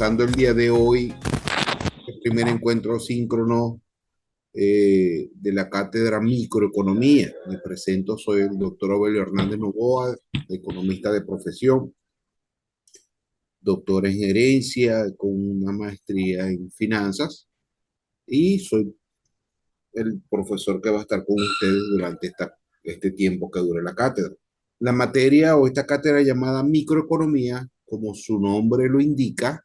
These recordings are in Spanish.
comenzando el día de hoy, el primer encuentro síncrono de la cátedra Microeconomía. Me presento, soy el doctor Aurelio Hernández Novoa, economista de profesión, doctor en gerencia con una maestría en finanzas y soy el profesor que va a estar con ustedes durante este tiempo que dure la cátedra. La materia o esta cátedra llamada Microeconomía, como su nombre lo indica,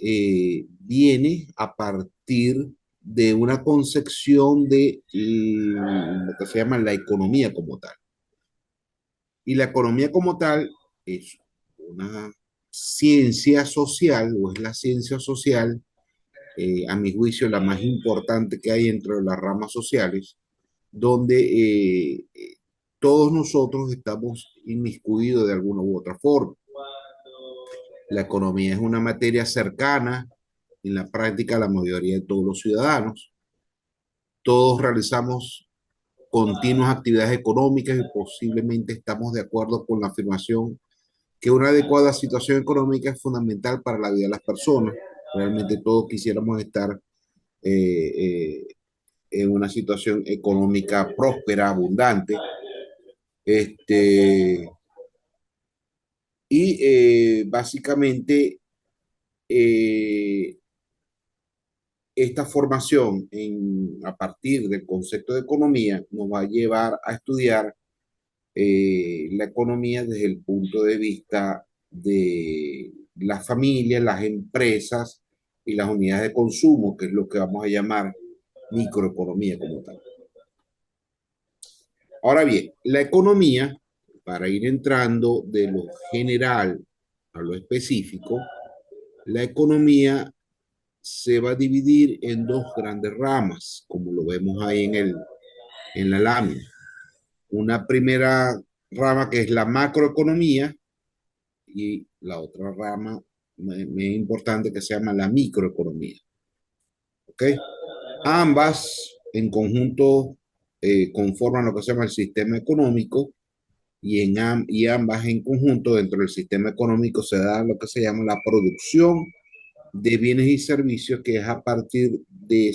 viene a partir de una concepción de lo que se llama la economía como tal. Y la economía como tal es una ciencia social, o es la ciencia social, a mi juicio, la más importante que hay entre las ramas sociales, donde todos nosotros estamos inmiscuidos de alguna u otra forma. La economía es una materia cercana en la práctica a la mayoría de todos los ciudadanos. Todos realizamos continuas actividades económicas y posiblemente estamos de acuerdo con la afirmación que una adecuada situación económica es fundamental para la vida de las personas. Realmente todos quisiéramos estar eh, en una situación económica próspera, abundante. Básicamente, eh, esta formación a partir del concepto de economía nos va a llevar a estudiar la economía desde el punto de vista de las familias, las empresas y las unidades de consumo, que es lo que vamos a llamar microeconomía como tal. Ahora bien, la economía, para ir entrando de lo general a lo específico, la economía se va a dividir en dos grandes ramas, como lo vemos ahí en la lámina. Una primera rama que es la macroeconomía y la otra rama muy importante que se llama la microeconomía. ¿Ok? Ambas en conjunto conforman lo que se llama el sistema económico y ambas en conjunto dentro del sistema económico se da lo que se llama la producción de bienes y servicios, que es a partir de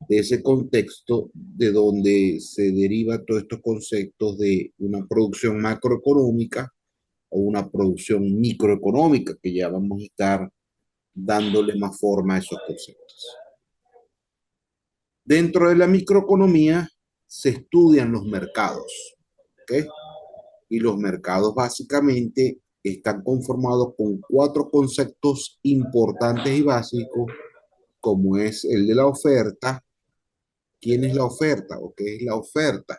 ese contexto de donde se deriva todos estos conceptos de una producción macroeconómica o una producción microeconómica, que ya vamos a estar dándole más forma a esos conceptos. Dentro de la microeconomía se estudian los mercados, ¿ok? Y los mercados básicamente están conformados con cuatro conceptos importantes y básicos, como es el de la oferta. ¿Quién es la oferta o qué es la oferta?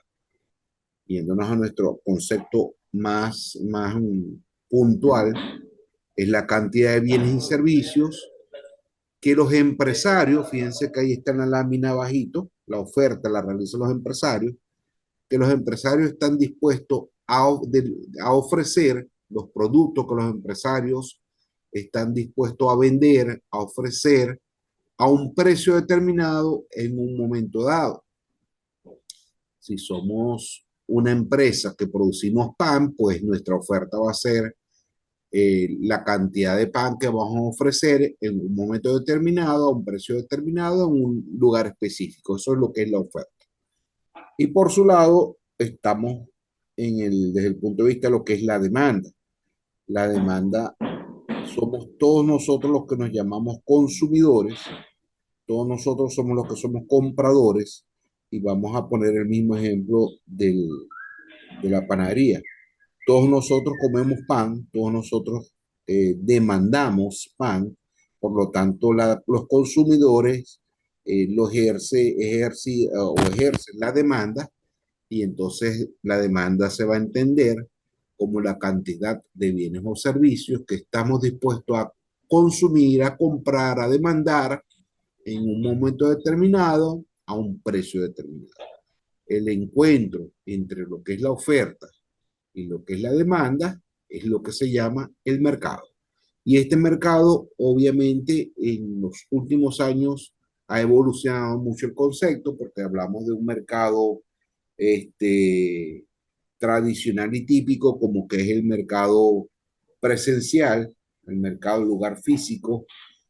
Yéndonos a nuestro concepto más puntual, es la cantidad de bienes y servicios que los empresarios, fíjense que ahí está en la lámina abajito, la oferta la realizan los empresarios, que los empresarios están dispuestos a ofrecer los productos que los empresarios están dispuestos a vender, a ofrecer a un precio determinado en un momento dado. Si somos una empresa que producimos pan, pues nuestra oferta va a ser la cantidad de pan que vamos a ofrecer en un momento determinado, a un precio determinado, en un lugar específico. Eso es lo que es la oferta. Y por su lado, estamos desde el punto de vista de lo que es la demanda. La demanda somos todos nosotros los que nos llamamos consumidores, todos nosotros somos los que somos compradores, y vamos a poner el mismo ejemplo de la panadería. Todos nosotros comemos pan, todos nosotros demandamos pan, por lo tanto los consumidores ejercen la demanda, y entonces la demanda se va a entender como la cantidad de bienes o servicios que estamos dispuestos a consumir, a comprar, a demandar en un momento determinado a un precio determinado. El encuentro entre lo que es la oferta y lo que es la demanda es lo que se llama el mercado. Y este mercado, obviamente, en los últimos años ha evolucionado mucho el concepto, porque hablamos de un mercado tradicional y típico, como que es el mercado presencial, el mercado, el lugar físico,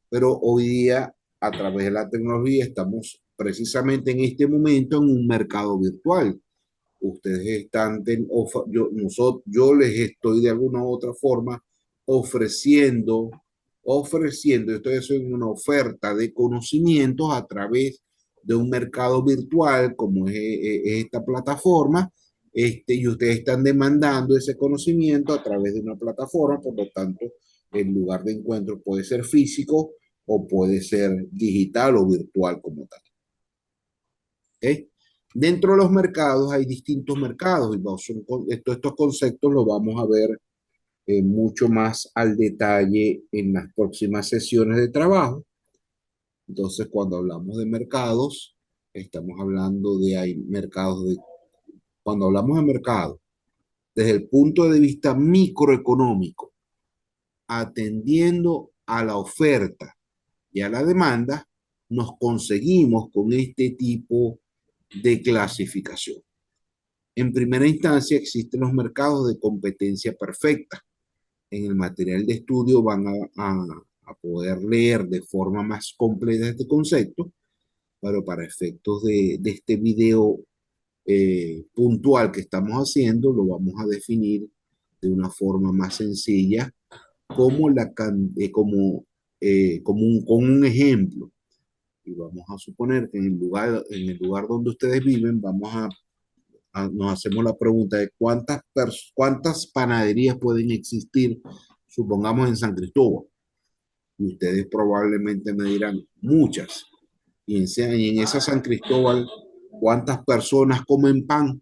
pero hoy día a través de la tecnología estamos precisamente en este momento en un mercado virtual. Ustedes están, yo les estoy de alguna u otra forma ofreciendo, estoy haciendo una oferta de conocimientos a través de un mercado virtual como es esta plataforma, y ustedes están demandando ese conocimiento a través de una plataforma, por lo tanto, el lugar de encuentro puede ser físico o puede ser digital o virtual como tal. ¿Okay? Dentro de los mercados hay distintos mercados y estos conceptos los vamos a ver mucho más al detalle en las próximas sesiones de trabajo. Entonces, cuando hablamos de mercados, estamos hablando hay mercados cuando hablamos de mercado, desde el punto de vista microeconómico, atendiendo a la oferta y a la demanda, nos conseguimos con este tipo de clasificación. En primera instancia, existen los mercados de competencia perfecta. En el material de estudio van a poder leer de forma más completa este concepto, pero para efectos de este video puntual que estamos haciendo, lo vamos a definir de una forma más sencilla, como, con un ejemplo. Y vamos a suponer que en el lugar donde ustedes viven, nos hacemos la pregunta de cuántas panaderías pueden existir, supongamos en San Cristóbal. Y ustedes probablemente me dirán muchas. Y en esa San Cristóbal, ¿cuántas personas comen pan?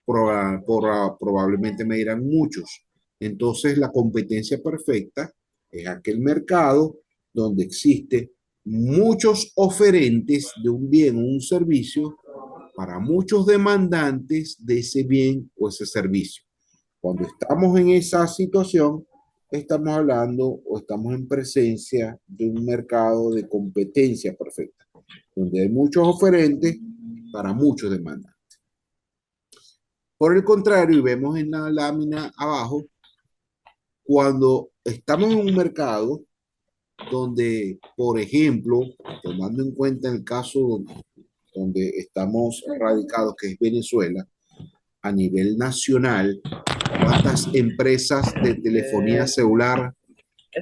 Probablemente me dirán muchos. Entonces, la competencia perfecta es aquel mercado donde existe muchos oferentes de un bien o un servicio para muchos demandantes de ese bien o ese servicio. Cuando estamos en esa situación, estamos hablando o estamos en presencia de un mercado de competencia perfecta, donde hay muchos oferentes para muchos demandantes. Por el contrario, y vemos en la lámina abajo, cuando estamos en un mercado donde, por ejemplo, tomando en cuenta el caso donde estamos radicados, que es Venezuela, a nivel nacional, ¿cuántas empresas de telefonía celular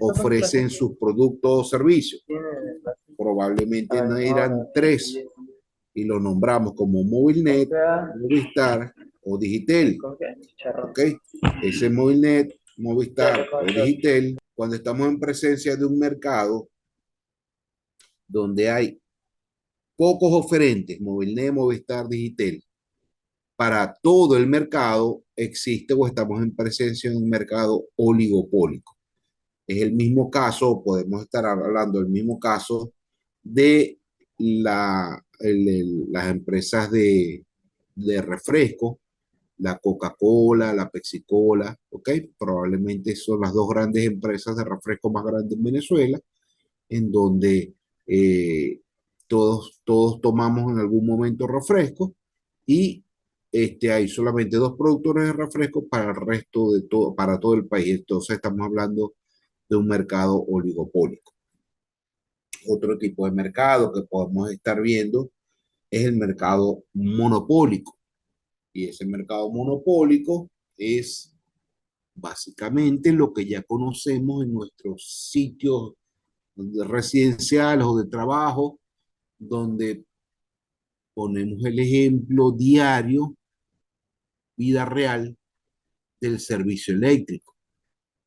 ofrecen sus productos o servicios? Probablemente no eran tres, y lo nombramos como Movilnet, Movistar o Digitel. ¿Ok? Ese Movilnet, Movistar o Digitel, cuando estamos en presencia de un mercado donde hay pocos oferentes, Movilnet, Movistar, Digitel, para todo el mercado existe o estamos en presencia de un mercado oligopólico. Es el mismo caso, podemos estar hablando del mismo caso de las empresas de refresco, la Coca-Cola, la Pepsi-Cola, ¿ok? Probablemente son las dos grandes empresas de refresco más grandes en Venezuela, en donde todos tomamos en algún momento refresco y hay solamente dos productores de refresco para el resto de todo, para todo el país. Entonces estamos hablando de un mercado oligopólico. Otro tipo de mercado que podemos estar viendo es el mercado monopólico. Y ese mercado monopólico es básicamente lo que ya conocemos en nuestros sitios residenciales o de trabajo, donde ponemos el ejemplo diario, vida real, del servicio eléctrico.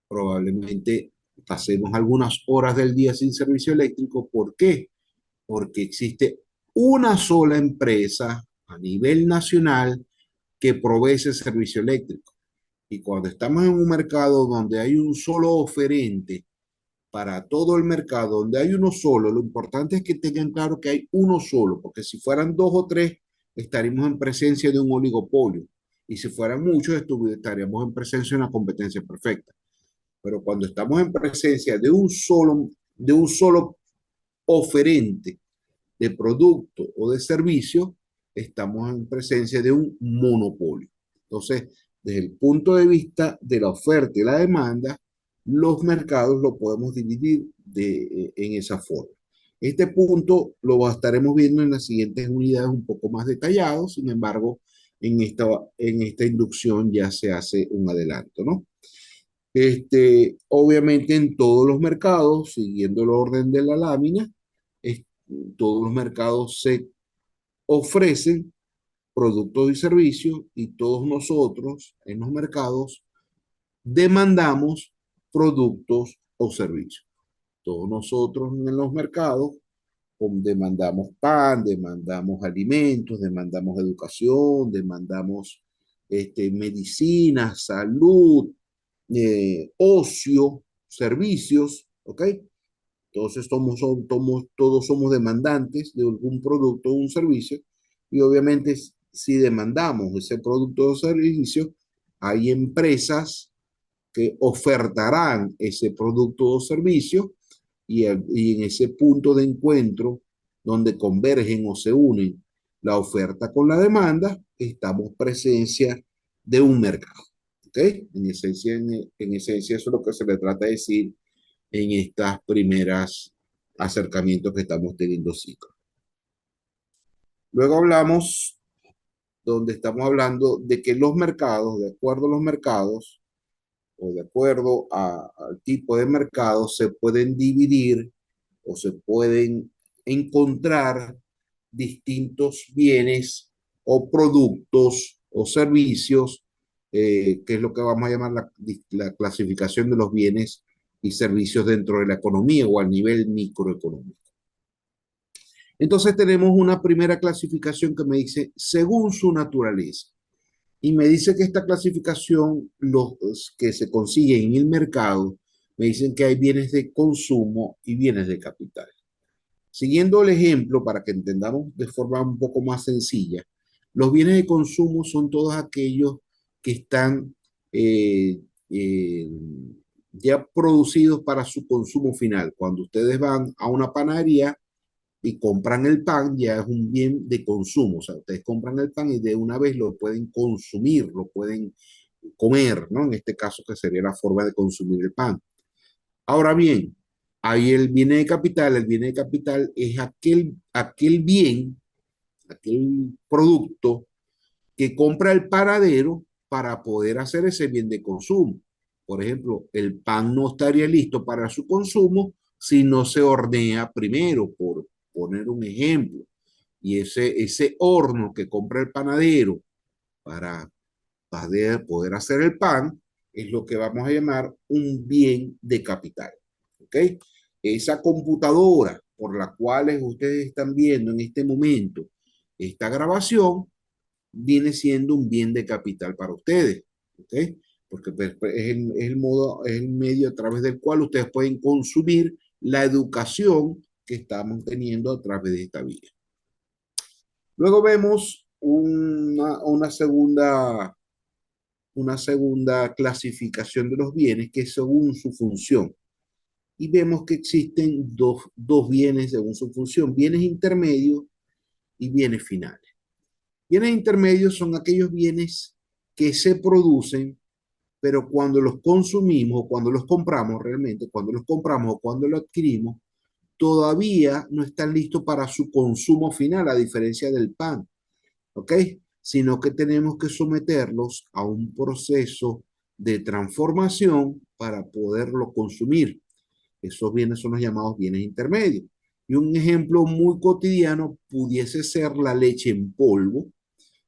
Probablemente pasemos algunas horas del día sin servicio eléctrico. ¿Por qué? Porque existe una sola empresa a nivel nacional que provee ese servicio eléctrico. Y cuando estamos en un mercado donde hay un solo oferente para todo el mercado, donde hay uno solo, lo importante es que tengan claro que hay uno solo, porque si fueran dos o tres, estaríamos en presencia de un oligopolio. Y si fueran muchos, estaríamos en presencia de una competencia perfecta. Pero cuando estamos en presencia de un solo oferente de producto o de servicio, estamos en presencia de un monopolio. Entonces, desde el punto de vista de la oferta y la demanda, los mercados lo podemos dividir en esa forma. Este punto lo estaremos viendo en las siguientes unidades un poco más detallado, sin embargo, en esta inducción ya se hace un adelanto, ¿no? Obviamente en todos los mercados, siguiendo el orden de la lámina, es- todos los mercados se ofrecen productos y servicios y todos nosotros en los mercados demandamos productos o servicios. Todos nosotros en los mercados demandamos pan, demandamos alimentos, demandamos educación, demandamos medicina, salud, ocio, servicios, ¿ok? Entonces todos somos demandantes de algún producto o un servicio y obviamente si demandamos ese producto o servicio, hay empresas que ofertarán ese producto o servicio y en ese punto de encuentro donde convergen o se unen la oferta con la demanda, estamos presencia de un mercado. ¿Ok? En esencia, eso es lo que se le trata de decir en estas primeras acercamientos que estamos teniendo ciclo. Luego hablamos, donde estamos hablando de que los mercados, de acuerdo a los mercados, o de acuerdo al tipo de mercado, se pueden dividir o se pueden encontrar distintos bienes o productos o servicios, que es lo que vamos a llamar la clasificación de los bienes y servicios dentro de la economía o a nivel microeconómico. Entonces tenemos una primera clasificación que me dice según su naturaleza. Y me dice que esta clasificación, los que se consiguen en el mercado, me dicen que hay bienes de consumo y bienes de capital. Siguiendo el ejemplo, para que entendamos de forma un poco más sencilla, los bienes de consumo son todos aquellos que están eh, eh, ya producidos para su consumo final. Cuando ustedes van a una panadería y compran el pan, ya es un bien de consumo. O sea, ustedes compran el pan y de una vez lo pueden consumir, lo pueden comer, ¿no? En este caso, que sería la forma de consumir el pan. Ahora bien, hay el bien de capital. El bien de capital es aquel bien, aquel producto que compra el paradero para poder hacer ese bien de consumo. Por ejemplo, el pan no estaría listo para su consumo si no se hornea primero, por poner un ejemplo. Y ese horno que compra el panadero para poder hacer el pan es lo que vamos a llamar un bien de capital. ¿Ok? Esa computadora por la cual ustedes están viendo en este momento esta grabación viene siendo un bien de capital para ustedes, ¿ok? Porque pues, es el medio a través del cual ustedes pueden consumir la educación que estamos teniendo a través de esta vía. Luego vemos una segunda clasificación de los bienes que es según su función. Y vemos que existen dos bienes según su función, bienes intermedios y bienes finales. Bienes intermedios son aquellos bienes que se producen, pero cuando los consumimos o cuando los compramos realmente, cuando los compramos o cuando los adquirimos, todavía no están listos para su consumo final, a diferencia del pan, ¿ok? Sino que tenemos que someterlos a un proceso de transformación para poderlo consumir. Esos bienes son los llamados bienes intermedios. Y un ejemplo muy cotidiano pudiese ser la leche en polvo.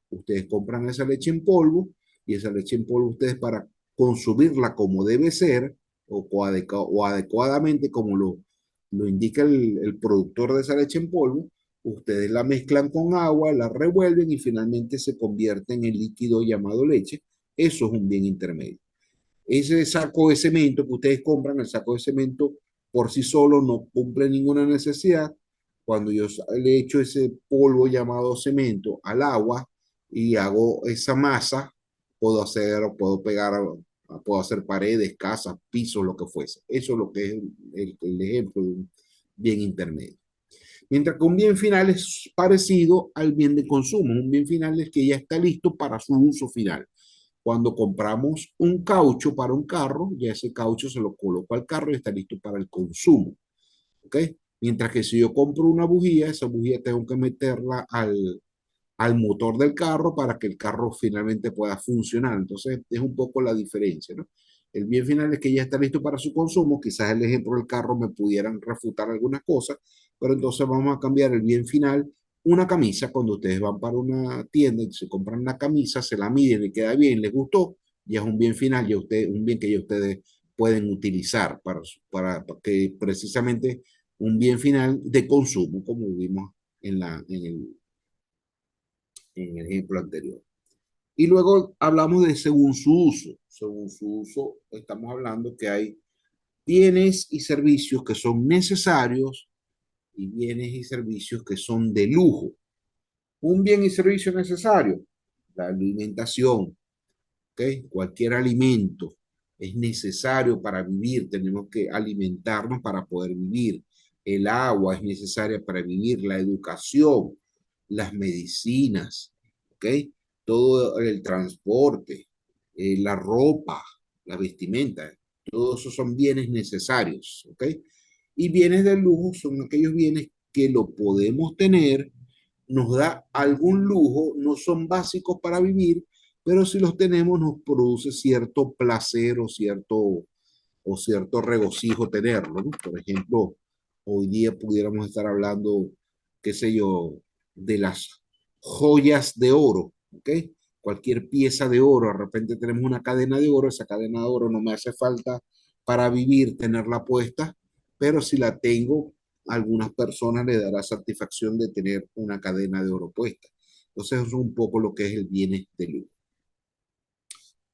Ustedes compran esa leche en polvo y esa leche en polvo ustedes para consumirla como debe ser o adecuadamente como lo indica el productor de esa leche en polvo, ustedes la mezclan con agua, la revuelven y finalmente se convierte en el líquido llamado leche. Eso es un bien intermedio. Ese saco de cemento que ustedes compran, el saco de cemento por sí solo no cumple ninguna necesidad. Cuando yo le echo ese polvo llamado cemento al agua y hago esa masa, puedo pegar, puedo hacer paredes, casas, pisos, lo que fuese. Eso es lo que es el ejemplo de un bien intermedio. Mientras que un bien final es parecido al bien de consumo. Un bien final es que ya está listo para su uso final. Cuando compramos un caucho para un carro, ya ese caucho se lo coloco al carro y está listo para el consumo. ¿Ok? Mientras que si yo compro una bujía, esa bujía tengo que meterla al motor del carro para que el carro finalmente pueda funcionar. Entonces, es un poco la diferencia, ¿no? El bien final es que ya está listo para su consumo. Quizás el ejemplo del carro me pudieran refutar algunas cosas, pero entonces vamos a cambiar el bien final. Una camisa, cuando ustedes van para una tienda y se compran una camisa, se la miden y queda bien, les gustó, ya es un bien final, ya usted, un bien que ya ustedes pueden utilizar para que precisamente un bien final de consumo, como vimos en el ejemplo anterior. Y luego hablamos de según su uso. Según su uso, estamos hablando que hay bienes y servicios que son necesarios y bienes y servicios que son de lujo. Un bien y servicio necesario, la alimentación, ¿ok? Cualquier alimento es necesario para vivir, tenemos que alimentarnos para poder vivir. El agua es necesaria para vivir, la educación, las medicinas, ¿ok? Todo el transporte, la ropa, la vestimenta, todos esos son bienes necesarios, ¿ok? Y bienes de lujo son aquellos bienes que lo podemos tener, nos da algún lujo, no son básicos para vivir, pero si los tenemos nos produce cierto placer o cierto regocijo tenerlo, ¿no? Por ejemplo, hoy día pudiéramos estar hablando, qué sé yo, de las joyas de oro, ¿ok? Cualquier pieza de oro, de repente tenemos una cadena de oro, esa cadena de oro no me hace falta para vivir tenerla puesta, pero si la tengo, a algunas personas le dará satisfacción de tener una cadena de oro puesta. Entonces, eso es un poco lo que es el bien de lujo.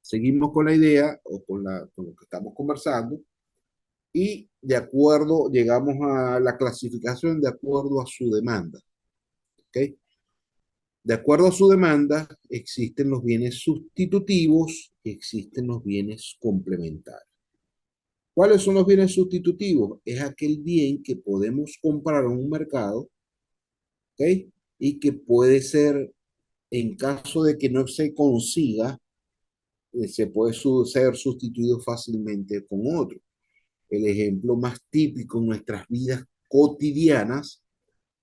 Seguimos con la idea o con lo que estamos conversando y de acuerdo, llegamos a la clasificación de acuerdo a su demanda. ¿Ok? De acuerdo a su demanda, existen los bienes sustitutivos y existen los bienes complementarios. ¿Cuáles son los bienes sustitutivos? Es aquel bien que podemos comprar en un mercado, ¿ok? Y que puede ser, en caso de que no se consiga, se puede ser sustituido fácilmente con otro. El ejemplo más típico en nuestras vidas cotidianas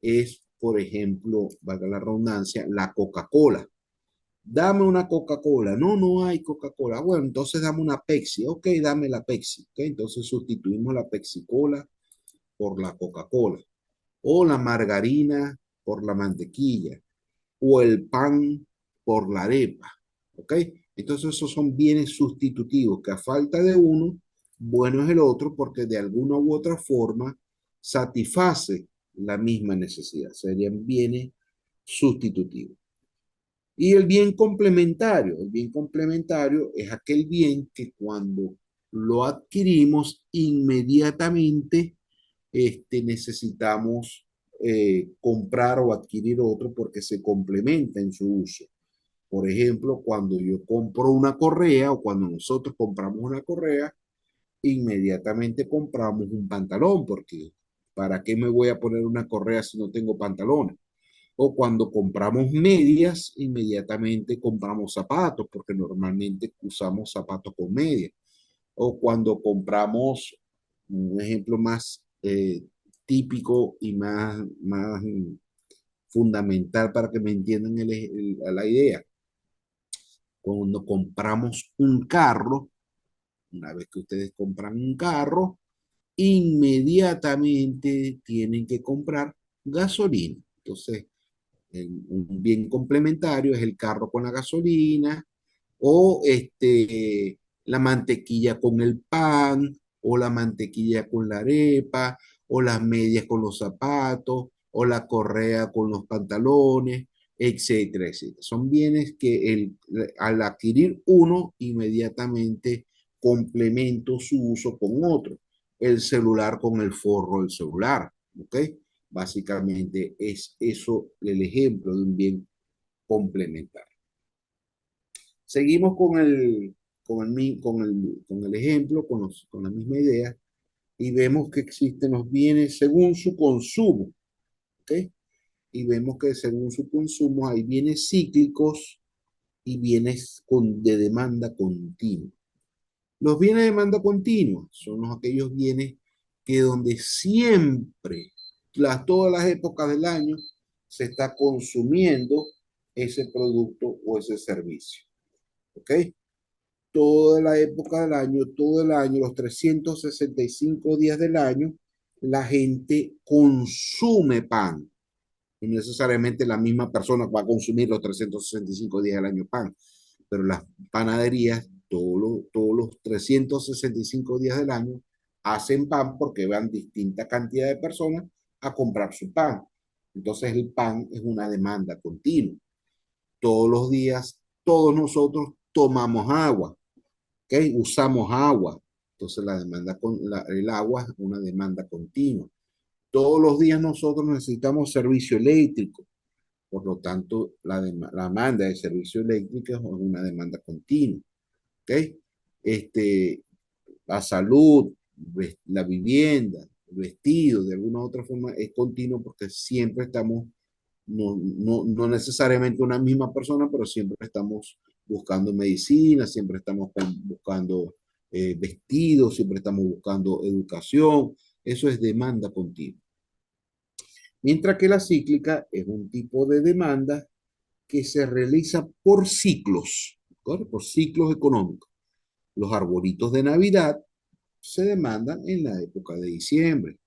es, por ejemplo, valga la redundancia, la Coca-Cola. Dame una Coca-Cola. No, no hay Coca-Cola. Bueno, entonces dame una Pepsi. Ok, dame la Pepsi. Ok, entonces sustituimos la Pepsi-Cola por la Coca-Cola. O la margarina por la mantequilla. O el pan por la arepa. ¿Ok? Entonces esos son bienes sustitutivos que a falta de uno, bueno es el otro porque de alguna u otra forma satisface la misma necesidad. Serían bienes sustitutivos. Y el bien complementario es aquel bien que cuando lo adquirimos inmediatamente necesitamos comprar o adquirir otro porque se complementa en su uso. Por ejemplo, cuando yo compro una correa o cuando nosotros compramos una correa, inmediatamente compramos un pantalón, porque ¿para qué me voy a poner una correa si no tengo pantalones? O cuando compramos medias, inmediatamente compramos zapatos, porque normalmente usamos zapatos con medias. O cuando compramos, un ejemplo más típico y más fundamental para que me entiendan la idea. Cuando compramos un carro, una vez que ustedes compran un carro, inmediatamente tienen que comprar gasolina. Entonces, un bien complementario es el carro con la gasolina o la mantequilla con el pan o la mantequilla con la arepa o las medias con los zapatos o la correa con los pantalones, etcétera, etcétera. Son bienes que al adquirir uno inmediatamente complemento su uso con otro. El celular con el forro del celular, ¿ok? Básicamente es eso el ejemplo de un bien complementario. Seguimos con el ejemplo, con la misma idea, y vemos que existen los bienes según su consumo, ¿ok? Y vemos que según su consumo hay bienes cíclicos y bienes de demanda continua. Los bienes de demanda continua son aquellos bienes que donde siempre, todas las épocas del año, se está consumiendo ese producto o ese servicio. ¿Ok? Toda la época del año, todo el año, los 365 días del año, la gente consume pan. No necesariamente la misma persona va a consumir los 365 días del año pan, pero las panaderías todos los 365 días del año hacen pan porque van distinta cantidad de personas a comprar su pan. Entonces el pan es una demanda continua. Todos los días, todos nosotros tomamos agua, ¿ok? Usamos agua. Entonces el agua es una demanda continua. Todos los días nosotros necesitamos servicio eléctrico. Por lo tanto, la demanda de servicio eléctrico es una demanda continua. ¿Ok? Este, la salud, la vivienda, el vestido, de alguna u otra forma, es continuo porque siempre estamos, no necesariamente una misma persona, pero siempre estamos buscando medicina, siempre estamos buscando vestidos, siempre estamos buscando educación. Eso es demanda continua. Mientras que la cíclica es un tipo de demanda que se realiza por ciclos, ¿correcto? Por ciclos económicos. Los arbolitos de Navidad se demandan en la época de diciembre.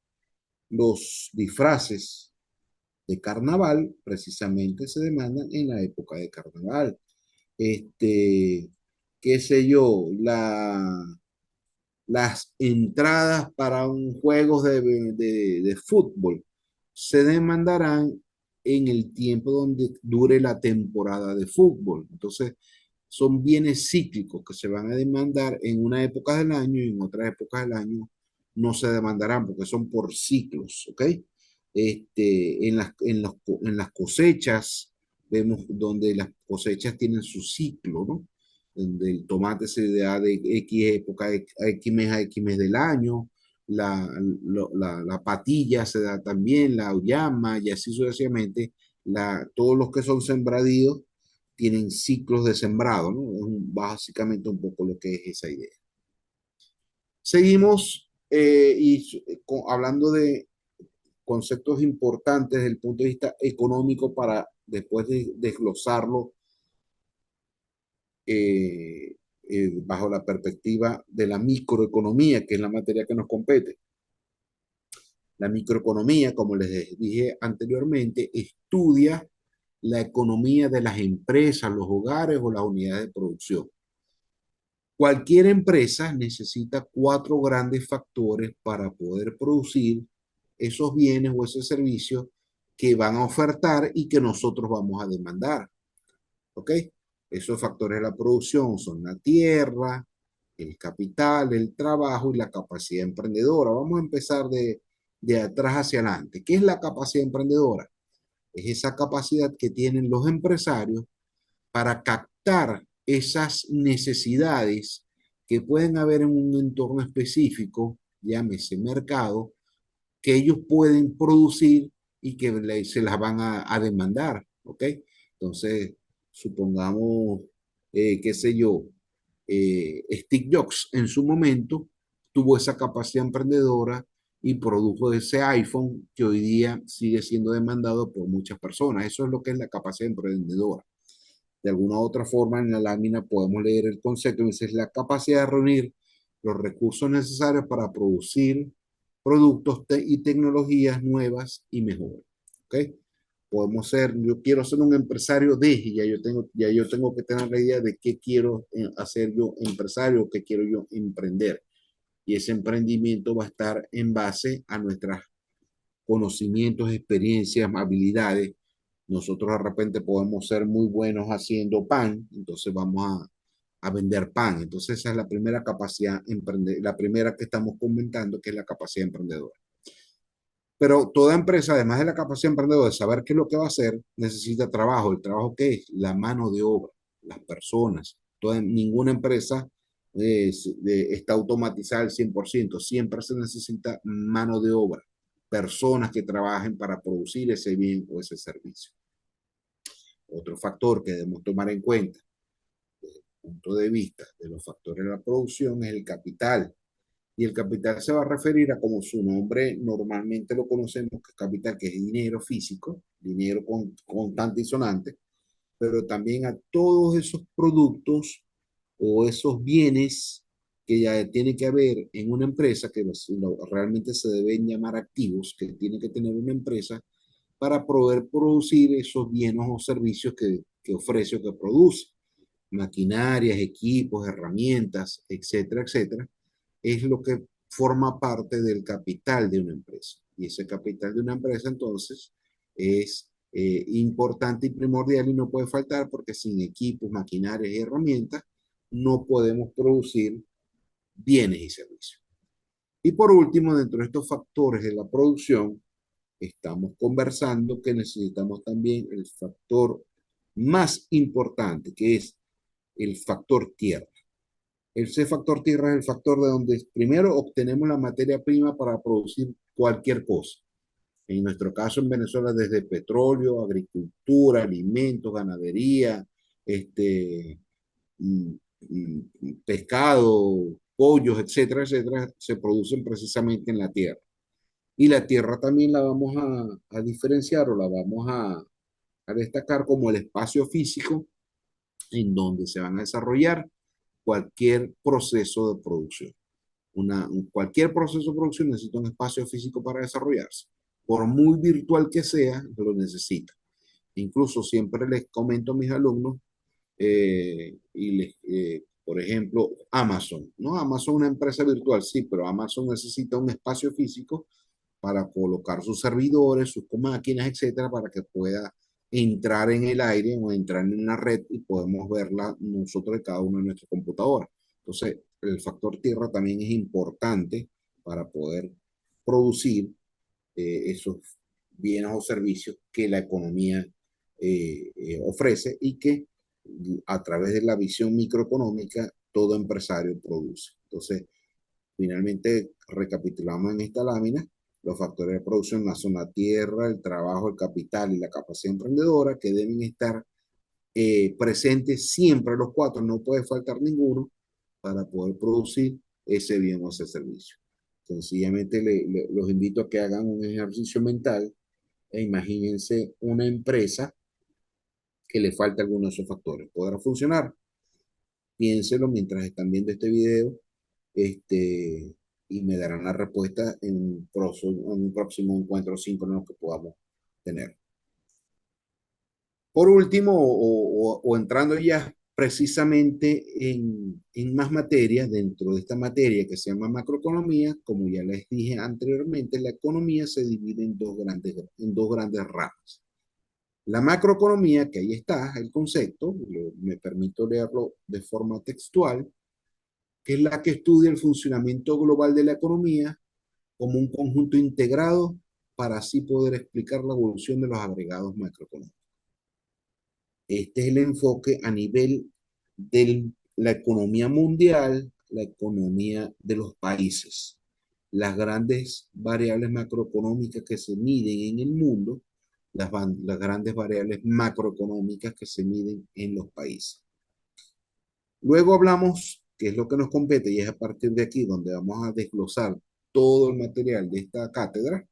Los disfraces de carnaval precisamente se demandan en la época de carnaval. Este, qué sé yo, las entradas para un juego de fútbol se demandarán en el tiempo donde dure la temporada de fútbol. Entonces, son bienes cíclicos que se van a demandar en una época del año y en otras épocas del año no se demandarán porque son por ciclos, ¿ok? En las cosechas, vemos donde las cosechas tienen su ciclo, ¿no? Donde el tomate se da de X época a X mes a X mes del año, la patilla se da también, la auyama y así sucesivamente. Todos los que son sembradíos tienen ciclos de sembrado, ¿no? Es básicamente un poco lo que es esa idea. Seguimos hablando de conceptos importantes desde el punto de vista económico para después de desglosarlo bajo la perspectiva de la microeconomía, que es la materia que nos compete. La microeconomía, como les dije anteriormente, estudia la economía de las empresas, los hogares o las unidades de producción. Cualquier empresa necesita cuatro grandes factores para poder producir esos bienes o esos servicios que van a ofertar y que nosotros vamos a demandar. ¿Ok? Esos factores de la producción son la tierra, el capital, el trabajo y la capacidad emprendedora. Vamos a empezar de atrás hacia adelante. ¿Qué es la capacidad emprendedora? Es esa capacidad que tienen los empresarios para captar esas necesidades que pueden haber en un entorno específico, llámese mercado, que ellos pueden producir y que se las van a demandar, ¿ok? Entonces, supongamos, qué sé yo, Steve Jobs en su momento tuvo esa capacidad emprendedora y produjo ese iPhone que hoy día sigue siendo demandado por muchas personas. Eso es lo que es la capacidad emprendedora. De alguna u otra forma, en la lámina podemos leer el concepto, que es la capacidad de reunir los recursos necesarios para producir productos y tecnologías nuevas y mejores. ¿Ok? Podemos ser, yo quiero ser un empresario de, y ya yo tengo que tener la idea de qué quiero hacer yo empresario, qué quiero yo emprender. Y ese emprendimiento va a estar en base a nuestros conocimientos, experiencias, habilidades. Nosotros de repente podemos ser muy buenos haciendo pan, entonces vamos a vender pan. Entonces esa es la primera capacidad la primera que estamos comentando, que es la capacidad emprendedora. Pero toda empresa, además de la capacidad emprendedora de saber qué es lo que va a hacer, necesita trabajo. ¿El trabajo qué es? La mano de obra, las personas. Ninguna empresa está automatizada al 100%. Siempre se necesita mano de obra, personas que trabajen para producir ese bien o ese servicio. Otro factor que debemos tomar en cuenta, punto de vista de los factores de la producción es el capital. Y el capital se va a referir a, como su nombre normalmente lo conocemos, que es capital, que es dinero físico, dinero contante y sonante, pero también a todos esos productos o esos bienes que ya tiene que haber en una empresa, que realmente se deben llamar activos, que tiene que tener una empresa para poder producir esos bienes o servicios que ofrece o que produce. Maquinarias, equipos, herramientas, etcétera, etcétera, es lo que forma parte del capital de una empresa. Y ese capital de una empresa entonces es importante y primordial y no puede faltar porque sin equipos, maquinarias y herramientas no podemos producir bienes y servicios. Y por último, dentro de estos factores de la producción, estamos conversando que necesitamos también el factor más importante, que es el factor tierra. Ese factor tierra es el factor de donde primero obtenemos la materia prima para producir cualquier cosa. En nuestro caso en Venezuela, desde petróleo, agricultura, alimentos, ganadería, este, pescado, pollos, etcétera, etcétera, se producen precisamente en la tierra. Y la tierra también la vamos a diferenciar o la vamos a destacar como el espacio físico en donde se van a desarrollar cualquier proceso de producción. Cualquier proceso de producción necesita un espacio físico para desarrollarse. Por muy virtual que sea, lo necesita. Incluso siempre les comento a mis alumnos, por ejemplo, Amazon, ¿no? Amazon es una empresa virtual, sí, pero Amazon necesita un espacio físico para colocar sus servidores, sus máquinas, etcétera, para que pueda entrar en el aire o entrar en una red y podemos verla nosotros de cada uno de nuestras computadoras. Entonces, el factor tierra también es importante para poder producir esos bienes o servicios que la economía ofrece y que a través de la visión microeconómica todo empresario produce. Entonces, finalmente, recapitulamos en esta lámina. Los factores de producción son la tierra, el trabajo, el capital y la capacidad emprendedora que deben estar presentes siempre los cuatro, no puede faltar ninguno para poder producir ese bien o ese servicio. Sencillamente los invito a que hagan un ejercicio mental e imagínense una empresa que le falta alguno de esos factores. ¿Podrá funcionar? Piénselo mientras están viendo este video y me darán la respuesta en un próximo encuentro síncrono que podamos tener. Por último, o entrando ya precisamente en más materias, dentro de esta materia que se llama macroeconomía, como ya les dije anteriormente, la economía se divide en dos grandes ramas. La macroeconomía, que ahí está el concepto, me permito leerlo de forma textual, que es la que estudia el funcionamiento global de la economía como un conjunto integrado para así poder explicar la evolución de los agregados macroeconómicos. Este es el enfoque a nivel de la economía mundial, la economía de los países, las grandes variables macroeconómicas que se miden en el mundo, las grandes variables macroeconómicas que se miden en los países. Luego hablamos, que es lo que nos compete, y es a partir de aquí donde vamos a desglosar todo el material de esta cátedra,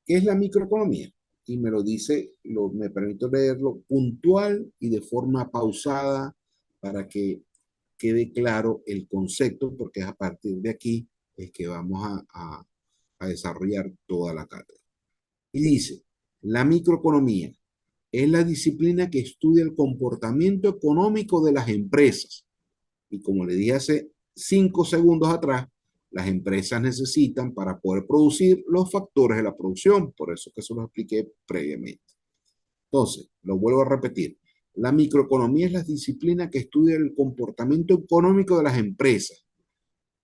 que es la microeconomía. Y me lo dice, me permito leerlo puntual y de forma pausada para que quede claro el concepto, porque es a partir de aquí es que vamos a desarrollar toda la cátedra. Y dice, la microeconomía es la disciplina que estudia el comportamiento económico de las empresas. Y como le dije hace 5 segundos atrás, las empresas necesitan para poder producir los factores de la producción. Por eso que se los expliqué previamente. Entonces, lo vuelvo a repetir. La microeconomía es la disciplina que estudia el comportamiento económico de las empresas,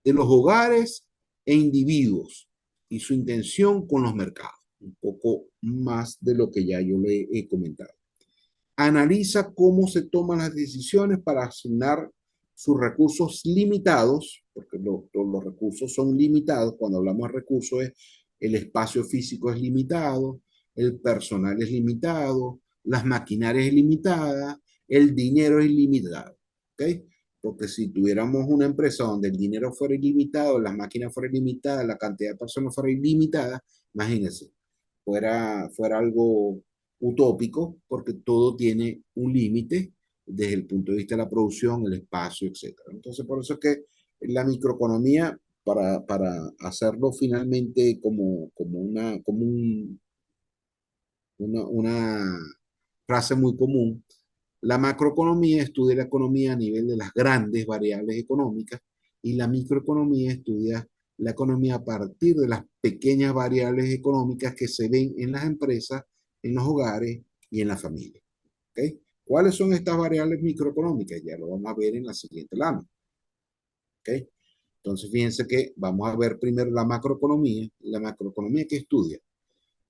de los hogares e individuos y su intención con los mercados. Un poco más de lo que ya yo le he comentado. Analiza cómo se toman las decisiones para asignar sus recursos limitados, porque los recursos son limitados. Cuando hablamos de recursos, el espacio físico es limitado, el personal es limitado, las maquinarias es limitada, el dinero es limitado. ¿Okay? porque si tuviéramos una empresa donde el dinero fuera ilimitado, las máquinas fueran ilimitadas, la cantidad de personas fuera ilimitada, imagínense, fuera algo utópico, porque todo tiene un límite desde el punto de vista de la producción, el espacio, etcétera. Entonces, por eso es que la microeconomía, para hacerlo finalmente una frase muy común, la macroeconomía estudia la economía a nivel de las grandes variables económicas y la microeconomía estudia la economía a partir de las pequeñas variables económicas que se ven en las empresas, en los hogares y en la familia. ¿Okay? ¿Cuáles son estas variables microeconómicas? Ya lo vamos a ver en la siguiente lámina. ¿Okay? Entonces, fíjense que vamos a ver primero la macroeconomía que estudia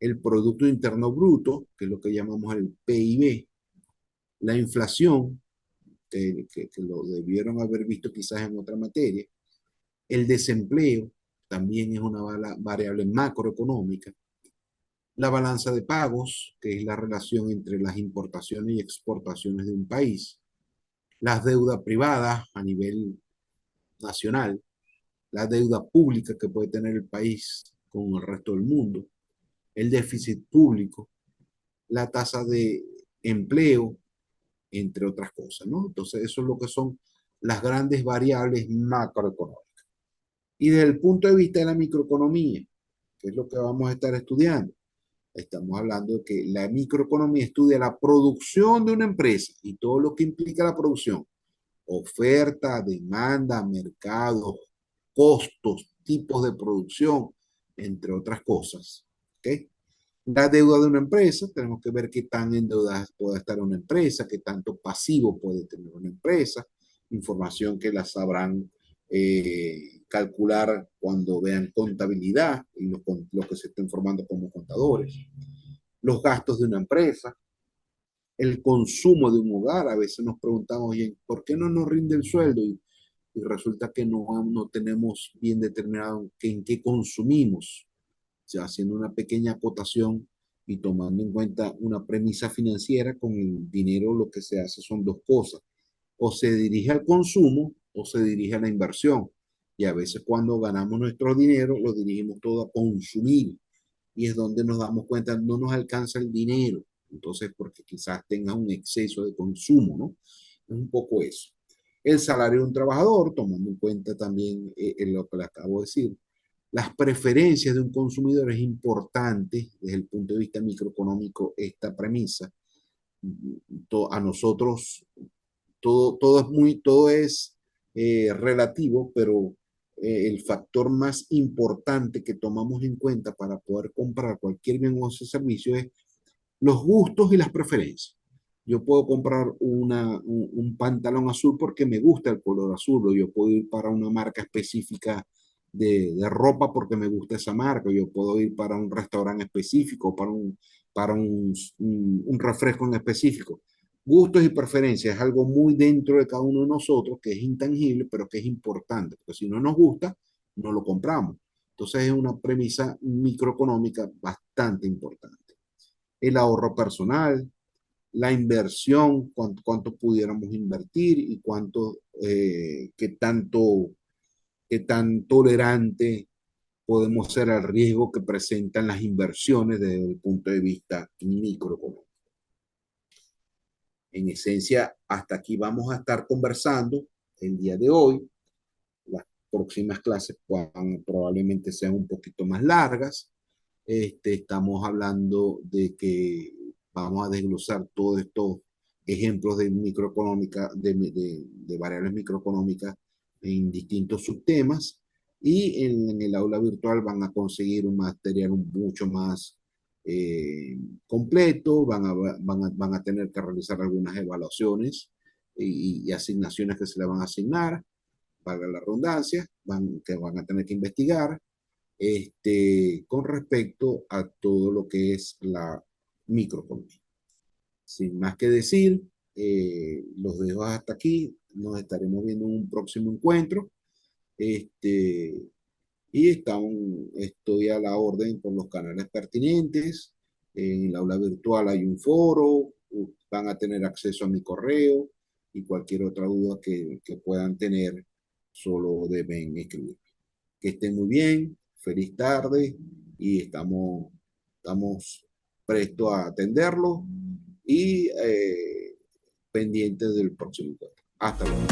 el Producto Interno Bruto, que es lo que llamamos el PIB, la inflación, que lo debieron haber visto quizás en otra materia, el desempleo, también es una variable macroeconómica, la balanza de pagos, que es la relación entre las importaciones y exportaciones de un país, las deudas privadas a nivel nacional, la deuda pública que puede tener el país con el resto del mundo, el déficit público, la tasa de empleo, entre otras cosas, ¿no? Entonces, eso es lo que son las grandes variables macroeconómicas. Y desde el punto de vista de la microeconomía, que es lo que vamos a estar estudiando, estamos hablando de que la microeconomía estudia la producción de una empresa y todo lo que implica la producción, oferta, demanda, mercado, costos, tipos de producción, entre otras cosas. ¿Okay? La deuda de una empresa, tenemos que ver qué tan endeudada puede estar una empresa, qué tanto pasivo puede tener una empresa, información que la sabrán calcular cuando vean contabilidad y los que se estén formando como contadores. Los gastos de una empresa, el consumo de un hogar, a veces nos preguntamos, oye, ¿por qué no nos rinde el sueldo? Y resulta que no tenemos bien determinado en qué consumimos. O sea, haciendo una pequeña acotación y tomando en cuenta una premisa financiera, con el dinero lo que se hace son dos cosas. O se dirige al consumo o se dirige a la inversión. Y a veces cuando ganamos nuestro dinero lo dirigimos todo a consumir. Y es donde nos damos cuenta, no nos alcanza el dinero. Entonces, porque quizás tenga un exceso de consumo, ¿no? Es un poco eso. El salario de un trabajador, tomando en cuenta también lo que le acabo de decir, las preferencias de un consumidor es importante desde el punto de vista microeconómico esta premisa. A nosotros todo es relativo, pero el factor más importante que tomamos en cuenta para poder comprar cualquier bien o servicio es los gustos y las preferencias. Yo puedo comprar un pantalón azul porque me gusta el color azul, o yo puedo ir para una marca específica de ropa porque me gusta esa marca, yo puedo ir para un restaurante específico, para un refresco en específico. Gustos y preferencias es algo muy dentro de cada uno de nosotros que es intangible, pero que es importante, porque si no nos gusta, no lo compramos. Entonces es una premisa microeconómica bastante importante. El ahorro personal, la inversión, cuánto pudiéramos invertir y qué tan tolerante podemos ser al riesgo que presentan las inversiones desde el punto de vista microeconómico. En esencia, hasta aquí vamos a estar conversando el día de hoy. Las próximas clases probablemente sean un poquito más largas. Estamos hablando de que vamos a desglosar todos estos ejemplos de microeconómica, de variables microeconómicas en distintos subtemas, y en el aula virtual van a conseguir un material mucho más completo, van a tener que realizar algunas evaluaciones y asignaciones que se le van a asignar, valga la redundancia, que van a tener que investigar con respecto a todo lo que es la microeconomía. Sin más que decir, los dejo hasta aquí. Nos estaremos viendo en un próximo encuentro. Este, y estoy a la orden por los canales pertinentes. En el aula virtual hay un foro, van a tener acceso a mi correo y cualquier otra duda que puedan tener, solo deben escribir. Que estén muy bien, feliz tarde y estamos prestos a atenderlo y pendientes del próximo encuentro. Hasta luego.